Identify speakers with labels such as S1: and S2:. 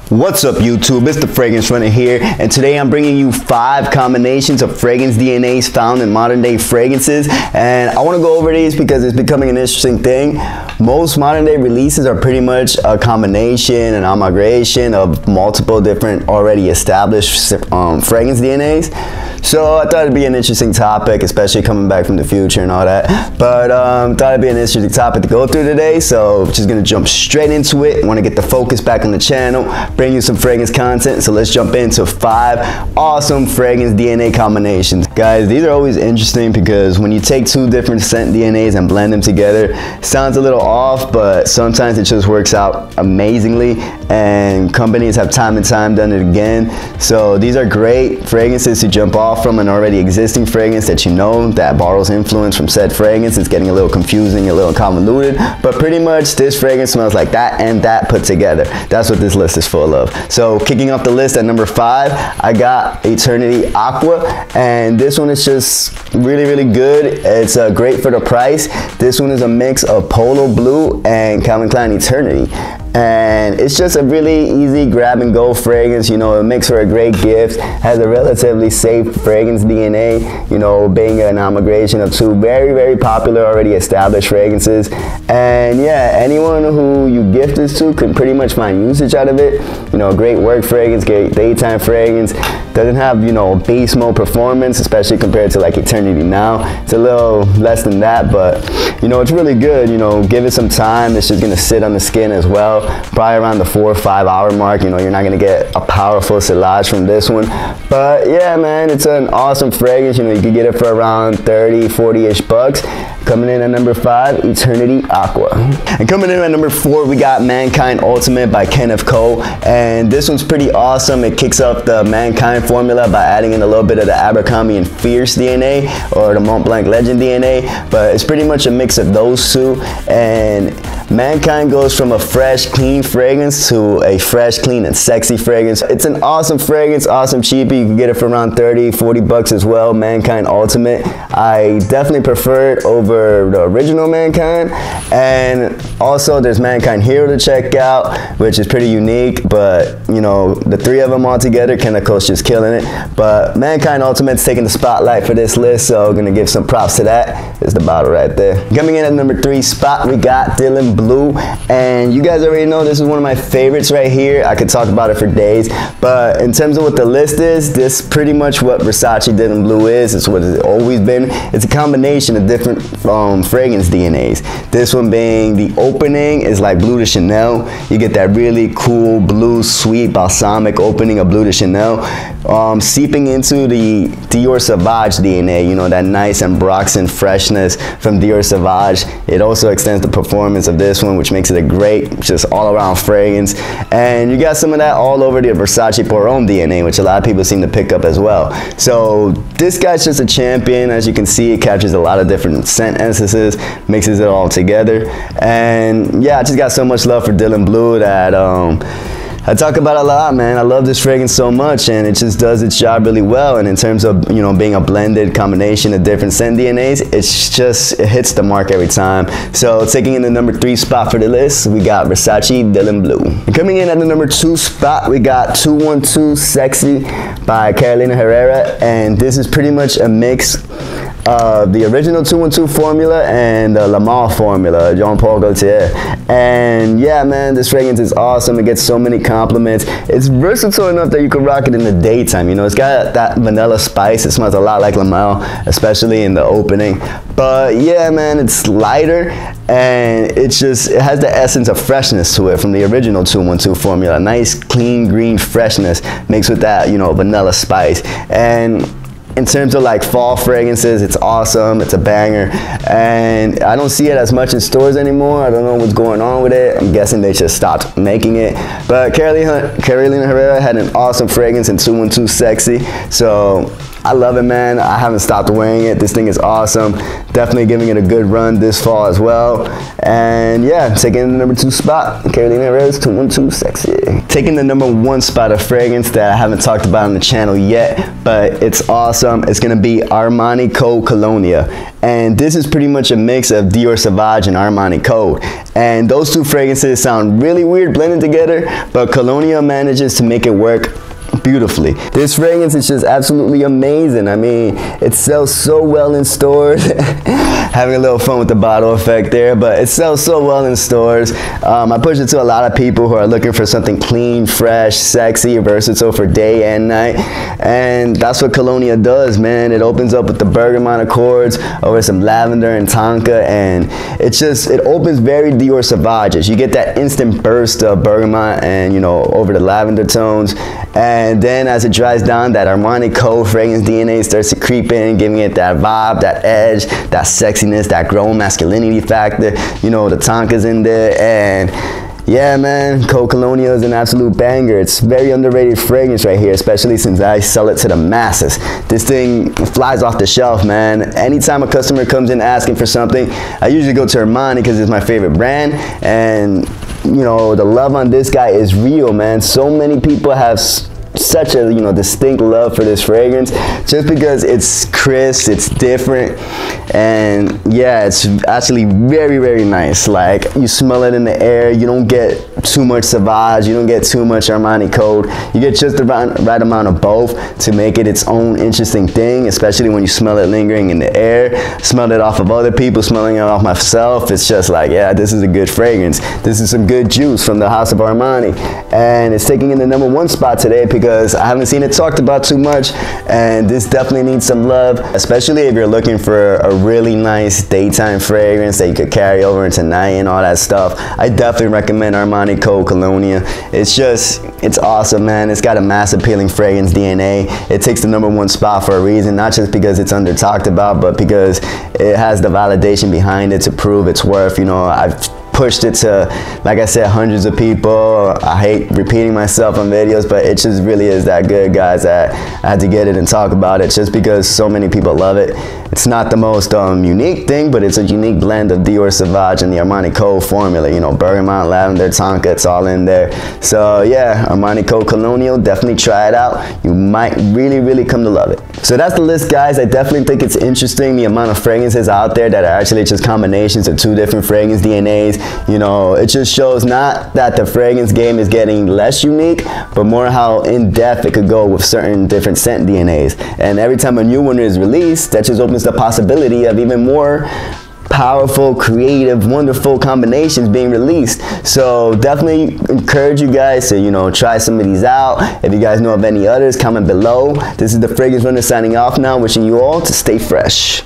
S1: What's up YouTube, it's the Fragrance Runner here, and today I'm bringing you 5 combinations of fragrance DNAs found in modern day fragrances. And I want to go over these because it's becoming an interesting thing. Most modern day releases are pretty much a combination and amalgamation of multiple different already established fragrance DNAs. So I thought it'd be an interesting topic, especially coming back from the future and all that. But thought it'd be an interesting topic to go through today, so just gonna jump straight into it. Want to get the focus back on the channel, bring you some fragrance content. So let's jump into 5 awesome fragrance DNA combinations. Guys, these are always interesting because when you take 2 different scent DNAs and blend them together, it sounds a little off, but sometimes it just works out amazingly, and companies have time and time done it again. So these are great fragrances to jump off from an already existing fragrance that you know that borrows influence from said fragrance. It's getting a little confusing, a little convoluted, but pretty much this fragrance smells like that and that put together. That's what this list is full of. So kicking off the list at number 5, I got Eternity Aqua, and this one is just really good. It's great for the price. This one is a mix of Polo Blue and Calvin Klein Eternity, and it's just a really easy grab and go fragrance. You know, it makes for a great gift, has a relatively safe fragrance DNA, you know, being an amalgamation of 2 very popular already established fragrances. And yeah, anyone who you gift this to can pretty much find usage out of it. You know, great work fragrance, great daytime fragrance. Doesn't have, you know, beast mode performance, especially compared to like Eternity now. It's a little less than that, but you know, it's really good. You know, give it some time. It's just gonna sit on the skin as well, probably around the 4 or 5 hour mark. You know, you're not gonna get a powerful sillage from this one, but yeah, man, it's an awesome fragrance. You know, you can get it for around 30-40-ish bucks. Coming in at number 5, Eternity Aqua. And coming in at number 4, we got Mankind Ultimate by Kenneth Cole, and this one's pretty awesome. It kicks off the Mankind formula by adding in a little bit of the Abercrombie and Fierce DNA or the Mont Blanc Legend DNA, but it's pretty much a mix of those 2. And Mankind goes from a fresh, clean fragrance to a fresh, clean, and sexy fragrance. It's an awesome fragrance, awesome cheapie. You can get it for around 30-40 bucks as well. Mankind Ultimate, I definitely prefer it over the original Mankind. And also there's Mankind Hero to check out, which is pretty unique, but you know, the 3 of them all together, Kenneth Cole's just killing it. But Mankind Ultimate's taking the spotlight for this list, so I'm gonna give some props to that. There's the bottle right there. Coming in at number 3 spot, we got Dillon Blue, and you guys already know this is one of my favorites right here. I could talk about it for days, but in terms of what the list is, this pretty much what Versace Dillon Blue is. It's what it's always been. It's a combination of different fragrance DNAs. This one being the opening is like Blue de Chanel. You get that really cool blue, sweet, balsamic opening of Blue de Chanel, seeping into the Dior Sauvage DNA. You know, that nice ambroxan freshness from Dior Sauvage. It also extends the performance of this one, which makes it a great, just all-around fragrance. And you got some of that all over the Versace Pour Homme DNA, which a lot of people seem to pick up as well. So this guy's just a champion. As you can see, it captures a lot of different scent essences, mixes it all together. And yeah, I just got so much love for Dillon Blue that I talk about a lot, man. I love this fragrance so much, and it just does its job really well. And in terms of, you know, being a blended combination of different scent DNAs, it hits the mark every time. So taking in the number 3 spot for the list, we got Versace Dillon Blue. And coming in at the number 2 spot, we got 212 Sexy by Carolina Herrera, and this is pretty much a mix of the original 212 formula and the La Male formula, Jean Paul Gaultier. And yeah, man, this fragrance is awesome. It gets so many compliments. It's versatile enough that you can rock it in the daytime. You know, it's got that vanilla spice. It smells a lot like La Male, especially in the opening. But yeah, man, it's lighter, and it has the essence of freshness to it from the original 212 formula. Nice, clean, green freshness mixed with that, you know, vanilla spice. And in terms of like fall fragrances, it's awesome. It's a banger, and I don't see it as much in stores anymore. I don't know what's going on with it. I'm guessing they just stopped making it. But Carolina Herrera had an awesome fragrance in 212 Sexy, so I love it, man. I haven't stopped wearing it. This thing is awesome. Definitely giving it a good run this fall as well. And yeah, taking the number 2 spot, Carolina Herrera's 212 Sexy. Taking the number 1 spot of fragrance that I haven't talked about on the channel yet, but it's awesome. It's gonna be Armani Colonia. And this is pretty much a mix of Dior Sauvage and Armani Code. And those 2 fragrances sound really weird blended together, but Colonia manages to make it work beautifully. This fragrance is just absolutely amazing. I mean, it sells so well in stores. Having a little fun with the bottle effect there, but it sells so well in stores. I push it to a lot of people who are looking for something clean, fresh, sexy, versatile for day and night. And that's what Colonia does, man. It opens up with the bergamot accords over some lavender and tonka, and it opens very Dior Sauvage. You get that instant burst of bergamot and, you know, over the lavender tones. And then as it dries down, that Armani Code fragrance DNA starts to creep in, giving it that vibe, that edge, that sexiness, that growing masculinity factor. You know, the tonka's in there, and yeah, man, Colonia is an absolute banger. It's very underrated fragrance right here, especially since I sell it to the masses. This thing flies off the shelf, man. Anytime a customer comes in asking for something, I usually go to Armani because it's my favorite brand, and you know, the love on this guy is real, man. So many people have such a, you know, distinct love for this fragrance just because it's crisp, it's different, and yeah, it's actually very, very nice. Like, you smell it in the air, you don't get too much Sauvage, you don't get too much Armani Code, you get just the right amount of both to make it its own interesting thing, especially when you smell it lingering in the air, smell it off of other people, smelling it off myself. It's just like, yeah, this is a good fragrance. This is some good juice from the house of Armani, and it's taking in the number 1 spot today because I haven't seen it talked about too much, and this definitely needs some love, especially if you're looking for a really nice daytime fragrance that you could carry over into night and all that stuff. I definitely recommend Armani Colonia. It's awesome, man. It's got a mass appealing fragrance DNA. It takes the number 1 spot for a reason, not just because it's under talked about, but because it has the validation behind it to prove its worth. You know, I've pushed it to, like I said, hundreds of people. I hate repeating myself on videos, but it just really is that good, guys, that I had to get it and talk about it just because so many people love it. It's not the most unique thing, but it's a unique blend of Dior Sauvage and the Armani Code formula. You know, bergamot, lavender, tonka, it's all in there. So yeah, Armani Colonia, definitely try it out. You might really, really come to love it. So that's the list, guys. I definitely think it's interesting the amount of fragrances out there that are actually just combinations of 2 different fragrance DNAs. You know, it just shows not that the fragrance game is getting less unique, but more how in depth it could go with certain different scent DNAs. And every time a new one is released, that just opens the possibility of even more powerful, creative, wonderful combinations being released. So definitely encourage you guys to, you know, try some of these out. If you guys know of any others, comment below. This is the Fragrance Runner signing off now, wishing you all to stay fresh.